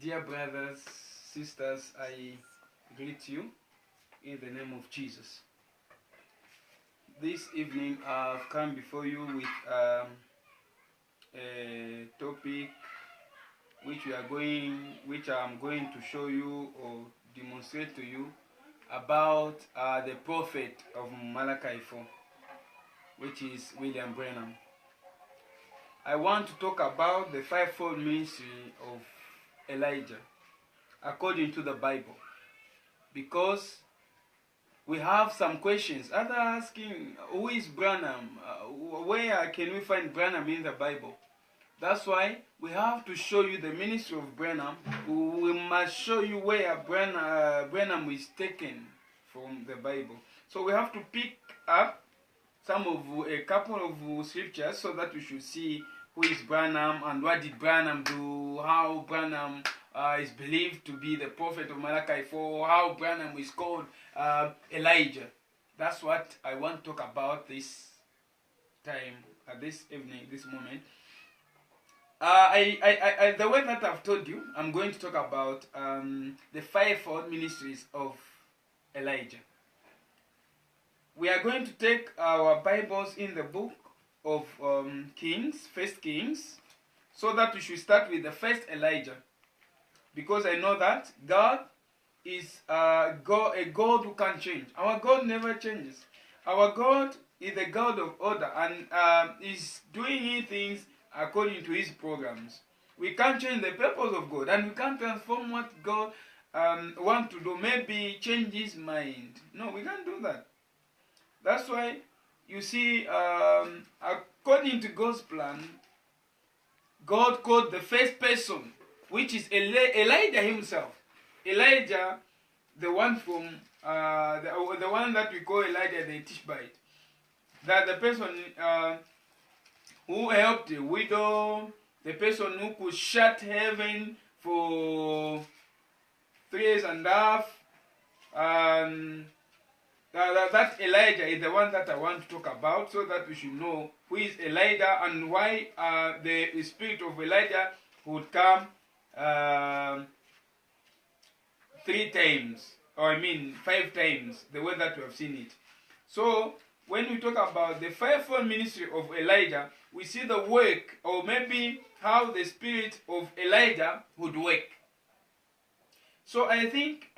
Dear brothers, sisters, I greet you in the name of Jesus. This evening I've come before you with a topic which I'm going to show you or demonstrate to you about the prophet of Malachi 4, which is William Branham. I want to talk about the fivefold ministry of Elijah according to the Bible, because we have some questions. Others asking, who is Branham? Where can we find Branham in the Bible? That's why we have to show you the ministry of Branham. We must show you where Branham is taken from the Bible. So we have to pick up a couple of scriptures so that we should see who is Branham and what did Branham do, how Branham is believed to be the prophet of Malachi 4, how Branham is called Elijah. That's what I want to talk about this time, this evening, this moment. The way that I've told you, I'm going to talk about the fivefold ministries of Elijah. We are going to take our Bibles in the book of Kings, First Kings, so that we should start with the first Elijah. Because I know that God is a God who can change. Our God never changes. Our God is a God of order and is doing things according to His programs. We can't change the purpose of God, and we can't transform what God wants to do. Maybe change His mind. No, we can't do that. That's why you see, according to God's plan, God called the first person, which is Elijah himself. Elijah, the one from the one that we call Elijah the Tishbite. That the person who helped the widow, the person who could shut heaven for 3 years and a half. That Elijah is the one that I want to talk about, so that we should know who is Elijah and why the spirit of Elijah would come 3 times, or 5 times, the way that we have seen it. So when we talk about the fivefold ministry of Elijah, we see the work, or maybe how the spirit of Elijah would work. So I think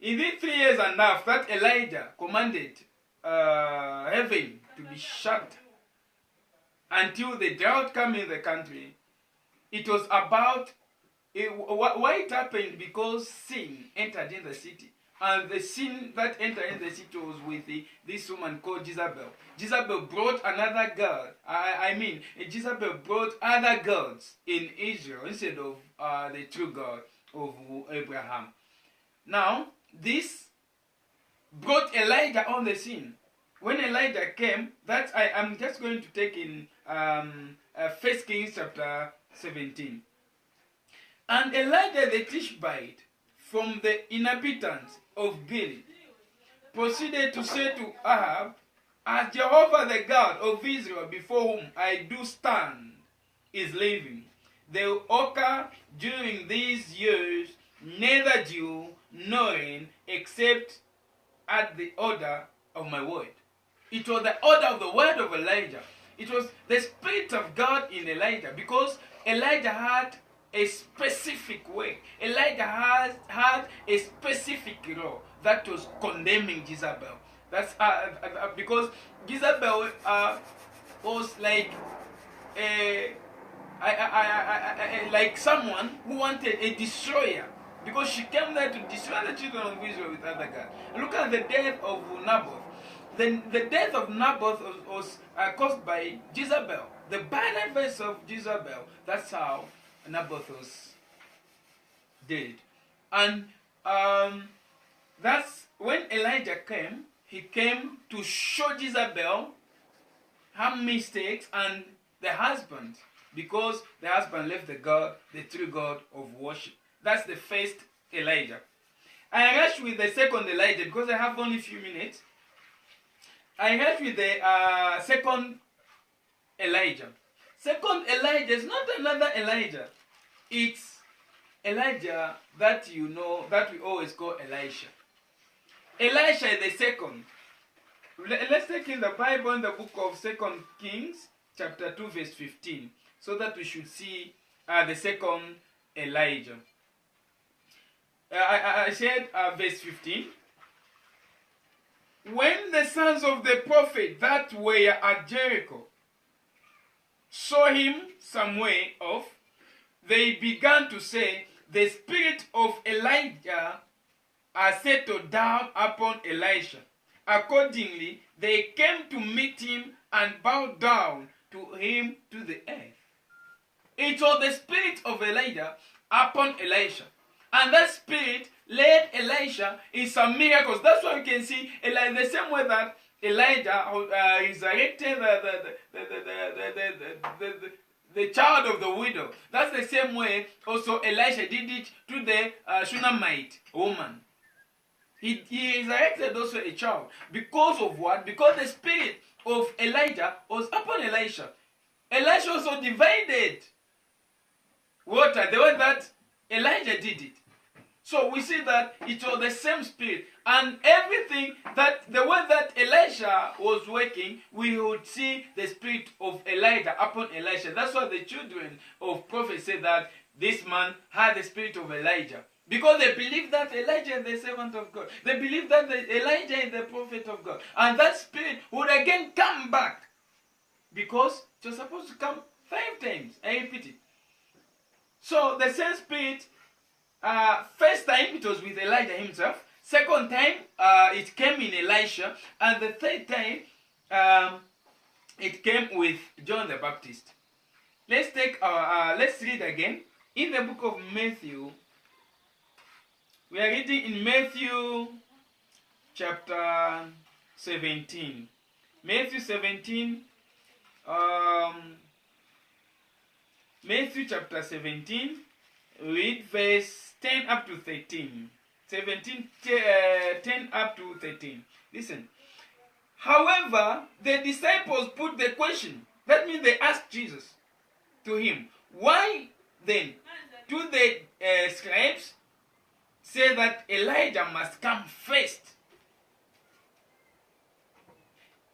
in these 3 years and a half that Elijah commanded heaven to be shut until the drought came in the country, it was about why it happened, because sin entered in the city. And the sin that entered in the city was with this woman called Jezebel. Jezebel brought another god. Jezebel brought other gods in Israel instead of the true God of Abraham. Now, this brought Elijah on the scene. When Elijah came, that I'm just going to take in 1 Kings chapter 17. And Elijah the Tishbite, from the inhabitants of Gilead, proceeded to say to Ahab, as Jehovah the God of Israel, before whom I do stand, is living, there will occur during these years neither dew nor rain, except at the order of my word. It was the order of the word of Elijah. It was the Spirit of God in Elijah, because Elijah had a specific way. Elijah had a specific law that was condemning Jezebel. That's because Jezebel was like like someone who wanted a destroyer, because she came there to destroy the children of Israel with other gods. Look at the death of Naboth. The death of Naboth was caused by Jezebel. The barren face of Jezebel. That's how Naboth was dead. And that's when Elijah came. He came to show Jezebel her mistakes and the husband, because the husband left the God, the true God of worship. That's the first Elijah. I rush with the second Elijah because I have only a few minutes. I rush with the second Elijah. Second Elijah is not another Elijah. It's Elijah that you know, that we always call Elisha. Elisha is the second. Let's take in the Bible in the book of 2 Kings, chapter 2, verse 15, so that we should see the second Elijah. I said verse 15. When the sons of the prophet that were at Jericho saw him some way off, they began to say, the spirit of Elijah has settled down upon Elisha. Accordingly, they came to meet him and bowed down to him to the earth. It was the spirit of Elijah upon Elisha. And that spirit led Elisha in some miracles. That's why we can see the same way that Elijah resurrected the child of the widow. That's the same way also Elisha did it to the Shunammite woman. He resurrected also a child. Because of what? Because the spirit of Elijah was upon Elisha. Elisha also divided water the way that Elijah did it. So we see that it was the same spirit. And everything that, the way that Elisha was working, we would see the spirit of Elijah upon Elisha. That's why the children of prophets say that this man had the spirit of Elijah. Because they believe that Elijah is the servant of God. They believe that Elijah is the prophet of God. And that spirit would again come back. Because it was supposed to come 5 times. I repeat it. So the same spirit, first time it was with Elijah himself. Second time it came in Elisha. And the third time it came with John the Baptist. Let's read again. In the book of Matthew, we are reading in Matthew chapter 17. Matthew 17. Matthew chapter 17. Read verse 10 up to 13. 10 up to 13. Listen. However, the disciples put the question. That means they asked Jesus to him, why then do the scribes say that Elijah must come first?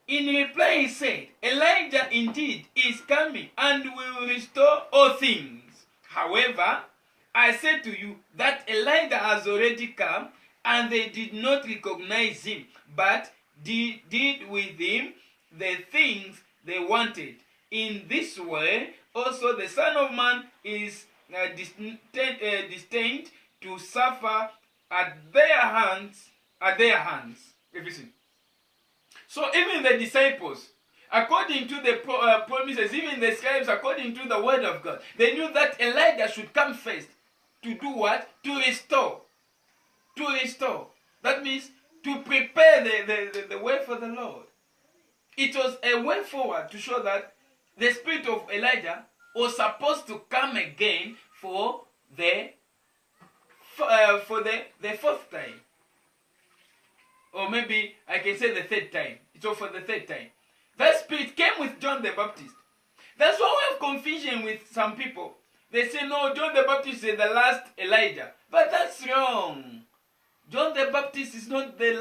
In reply he said, Elijah indeed is coming and will restore all things. However, I say to you that Elijah has already come, and they did not recognize him, but did with him the things they wanted. In this way, also the Son of Man is destined to suffer at their hands. Everything. So even the disciples, according to the promises, even the scribes, according to the word of God, they knew that Elijah should come first. To do what? To restore. To restore. That means to prepare the way for the Lord. It was a way forward to show that the spirit of Elijah was supposed to come again for the 4th time. Or maybe I can say the 3rd time. It was for the 3rd time. That spirit came with John the Baptist. That's why we have confusion with some people. They say, no, John the Baptist is the last Elijah. But that's wrong. John the Baptist is not the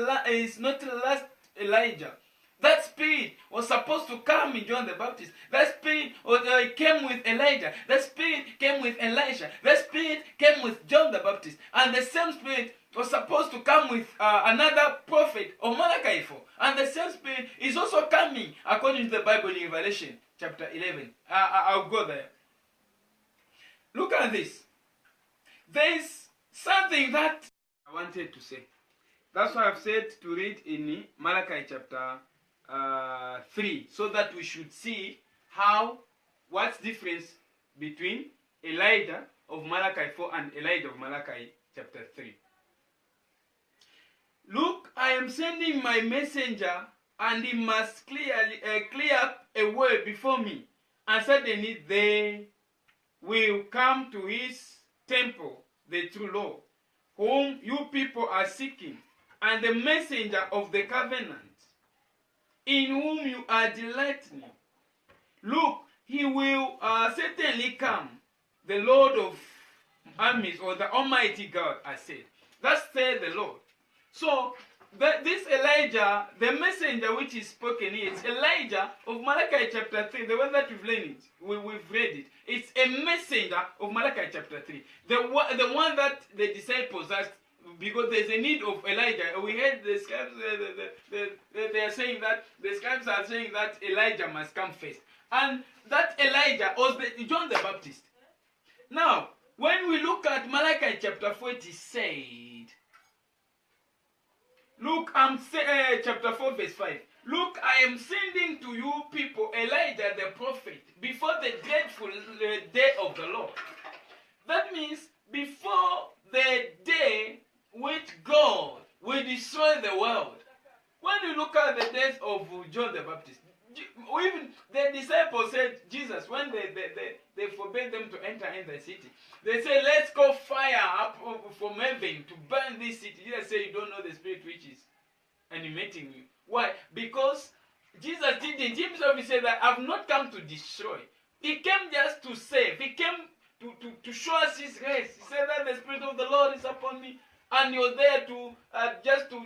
last Elijah. That spirit was supposed to come in John the Baptist. That spirit came with Elijah. That spirit came with Elisha. That spirit came with John the Baptist. And the same spirit was supposed to come with another prophet or Malachi 4. And the same spirit is also coming according to the Bible in Revelation chapter 11. I'll go there. Look at this. There is something that I wanted to say. That's why I've said to read in Malachi chapter 3, so that we should see what's difference between Elijah of Malachi 4 and Elijah of Malachi chapter 3. Look, I am sending my messenger, and he must clear up a way before me, and suddenly they will come to his temple, the true Lord, whom you people are seeking, and the messenger of the covenant, in whom you are delighting. Look, he will certainly come, the Lord of armies, or the Almighty God has said. Thus said the Lord. So, this Elijah, the messenger which is spoken here, it's Elijah of Malachi chapter 3, the one that we've read it. We've read it. It's a messenger of Malachi chapter 3. The one that the disciples asked, because there's a need of Elijah. We heard the scribes, they are saying that, the scribes are saying that Elijah must come first. And that Elijah was John the Baptist. Now, when we look at Malachi chapter 4, it is said, look, chapter 4 verse 5. Look, I am sending to you people Elijah the prophet before the dreadful day of the Lord. That means before the day which God will destroy the world. When you look at the days of John the Baptist, even the disciples said, Jesus, when they forbade them to enter in the city, they said, let's go fire up from heaven to burn this city. Jesus said, you don't know the spirit which is animating you. Why? Because Jesus didn't himself, he said that I've not come to destroy. He came just to save. He came to show us his grace. He said that the Spirit of the Lord is upon me, and you're there to just to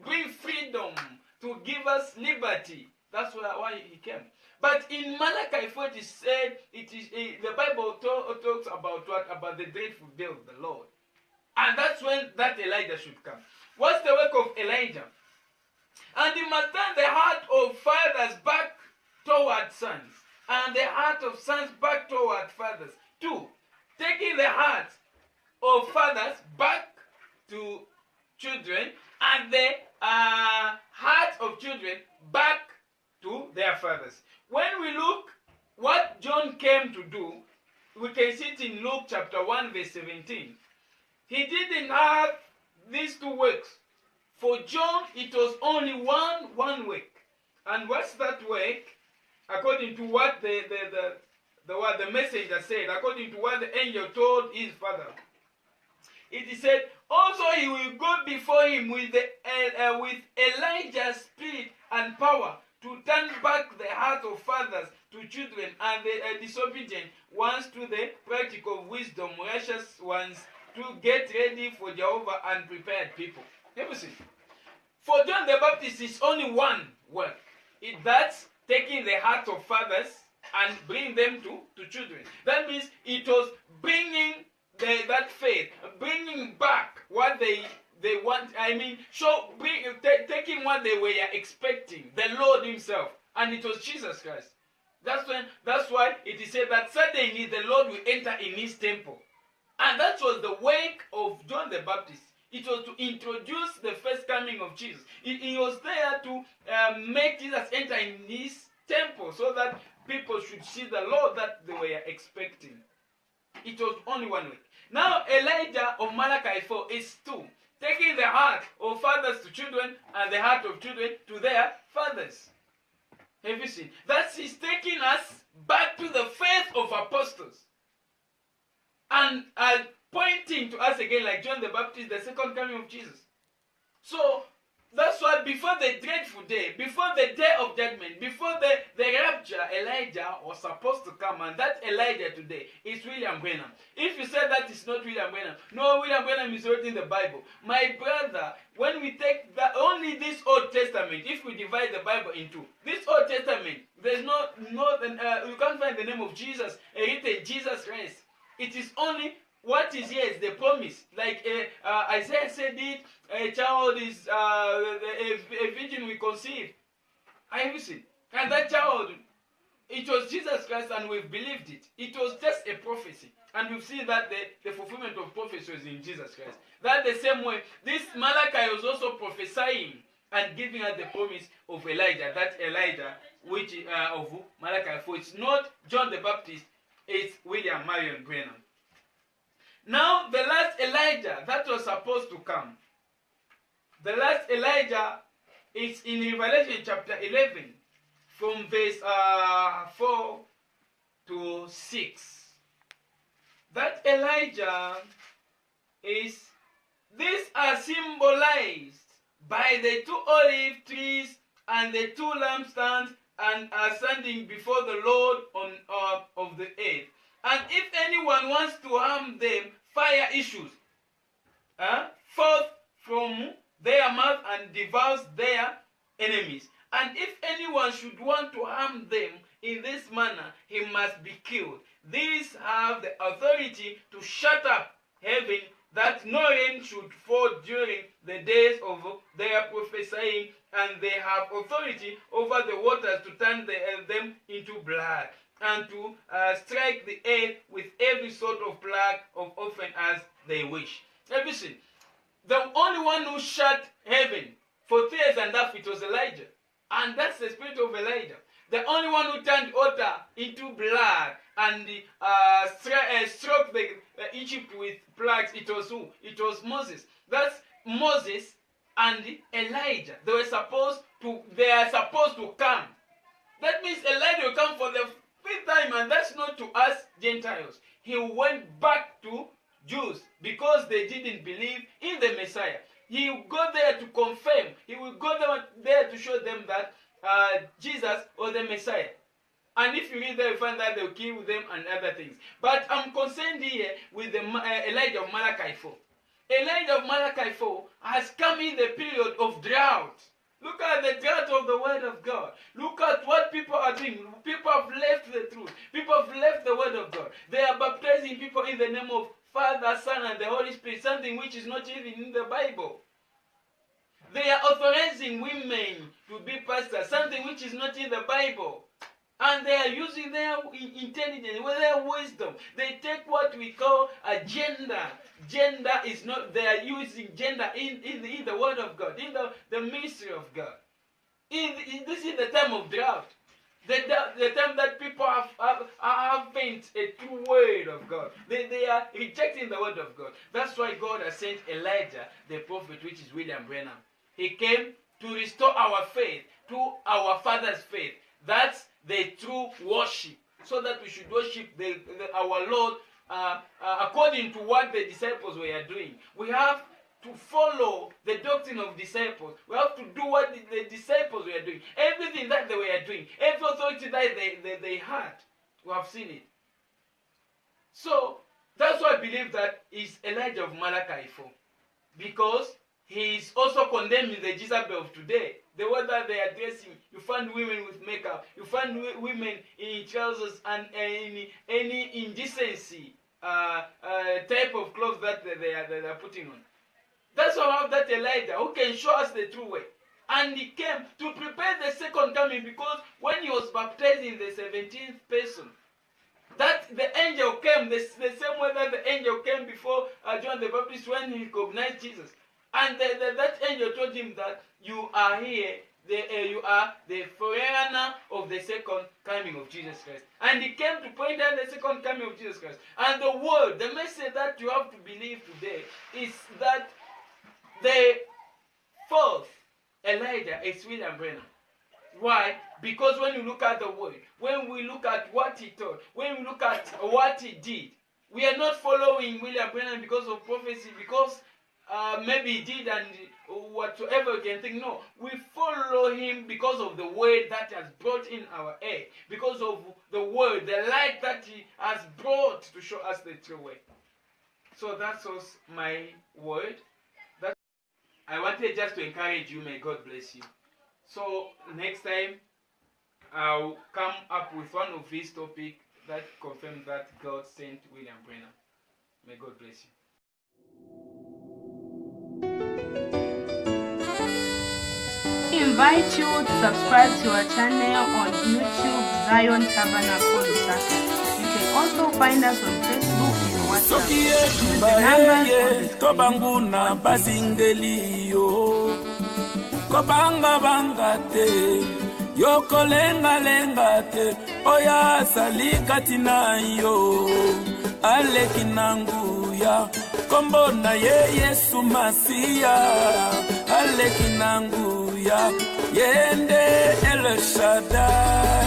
bring freedom, to give us liberty. That's why he came. But in Malachi 4, it is said, the Bible talks about what? About the dreadful day of the Lord. And that's when that Elijah should come. What's the work of Elijah? And he must turn the heart of fathers back toward sons, and the heart of sons back toward fathers. 2, taking the heart of fathers back to children, and the heart of children back to their fathers. When we look what John came to do, we can see it in Luke chapter 1 verse 17. He didn't have these 2 works. For John, it was only one work. And what's that work? According to what the messenger said, according to what the angel told his father. It is said, also he will go before him with Elijah's spirit and power, to turn back the heart of fathers to children, and the disobedient ones to the practical wisdom, righteous ones to get ready for Jehovah and prepared people. Let me see. For John the Baptist is only one work. That's taking the heart of fathers and bring them to children. That means it was bringing that faith, bringing back what they want. I mean, taking what they were expecting, the Lord himself, and it was Jesus Christ. That's why it is said that suddenly the Lord will enter in his temple. And that was the work of John the Baptist. It was to introduce the first coming of Jesus. He was there to make Jesus enter in his temple, so that people should see the Lord that they were expecting. It was only one way. Now Elijah of Malachi 4 is 2. Taking the heart of fathers to children, and the heart of children to their fathers. Have you seen? That is taking us back to the faith of apostles. And pointing to us again, like John the Baptist, the second coming of Jesus. So, that's why before the dreadful day, before the day of judgment, before the rapture, Elijah was supposed to come. And that Elijah today is William Branham. If you say that it's not William Branham, no, William Branham is written in the Bible. My brother, when we take only this Old Testament, if we divide the Bible in 2, this Old Testament, there's you can't find the name of Jesus, written Jesus Christ. It is only what is here is the promise. Like Isaiah said it, a child is, a virgin will conceive. Have you seen? And that child, it was Jesus Christ, and we've believed it. It was just a prophecy. And we've seen that the fulfillment of prophecy was in Jesus Christ. That the same way, this Malachi was also prophesying and giving us the promise of Elijah. That Elijah, which of Malachi 4. It's not John the Baptist, it's William Marion Branham. Now, the last Elijah that was supposed to come. The last Elijah is in Revelation chapter 11, from verse 4 to 6. That Elijah these are symbolized by the 2 olive trees and the 2 lampstands, and are standing before the Lord of the earth. And if anyone wants to harm them, fire issues forth from their mouth and devours their enemies. And if anyone should want to harm them in this manner, he must be killed. These have the authority to shut up heaven, that no rain should fall during the days of their prophesying, and they have authority over the waters to turn them into blood, and to strike the earth with every sort of plague of often as they wish. Listen, the only one who shut heaven for 3 years and a half, it was Elijah. And that's the spirit of Elijah. The only one who turned water into blood and struck Egypt with plagues, it was who? It was Moses. That's Moses and Elijah. They are supposed to come. That means Elijah will come for the 5th time, and that's not to us Gentiles. He went back to Jews because they didn't believe in the Messiah. He will go there to confirm. He will go there to show them that Jesus was the Messiah. And if you read there, you find that they'll kill them and other things. But I'm concerned here with the Elijah of Malachi 4. Elijah of Malachi 4 has come in the period of drought. Look at the drought of the word of God. Look at what people are doing. People have left the truth. People have left the word of God. They are baptizing people in the name of Father, Son, and the Holy Spirit, something which is not even in the Bible. They are authorizing women to be pastors, something which is not in the Bible. And they are using their intelligence, their wisdom. They take what we call a gender. Gender is not, they are using gender in the word of God, in the mystery of God. This is the time of drought. The time that people haven't a true word of God. They are rejecting the word of God. That's why God has sent Elijah, the prophet, which is William Branham. He came to restore our faith to our father's faith. That's the true worship. So that we should worship our Lord according to what the disciples were doing. We have to follow the doctrine of disciples. We have to do what the disciples were doing. Everything that they were doing, every authority that they had, we have seen it. So, that's why I believe that is Elijah of Malachi 4. Because he is also condemning the Jezebel of today. The way that they are dressing, you find women with makeup, you find women in trousers and any indecency type of clothes that they are putting on. That's why we have that Elijah who can show us the true way. And he came to prepare the second coming, because when he was baptizing the 17th person, that the angel came the same way that the angel came before John the Baptist when he recognized Jesus. And that angel told him that you are here, you are the forerunner of the second coming of Jesus Christ. And he came to point out the second coming of Jesus Christ. And the word, the message that you have to believe today is that the fourth Elijah is William Branham. Why? Because when you look at the word, when we look at what he taught, when we look at what he did, we are not following William Branham because of prophecy, because maybe he did and whatsoever you can think. No, we follow him because of the word that has brought in our air, because of the word, the light that he has brought to show us the true way. So that was my word. I wanted just to encourage you. May God bless you. So next time I'll come up with one of these topics that confirms that God sent William Branham. May God bless you. We invite you to subscribe to our channel on YouTube, Zion Tabernacle Lusaka. You can also find us on Facebook and WhatsApp. Tobanguna bazingelio Kobanga bangate Yoko lenga lengate Oya salikati na yo Aleki nanguya Kombona ye Yesu Masia Aleki nanguya Yende El Shaddai.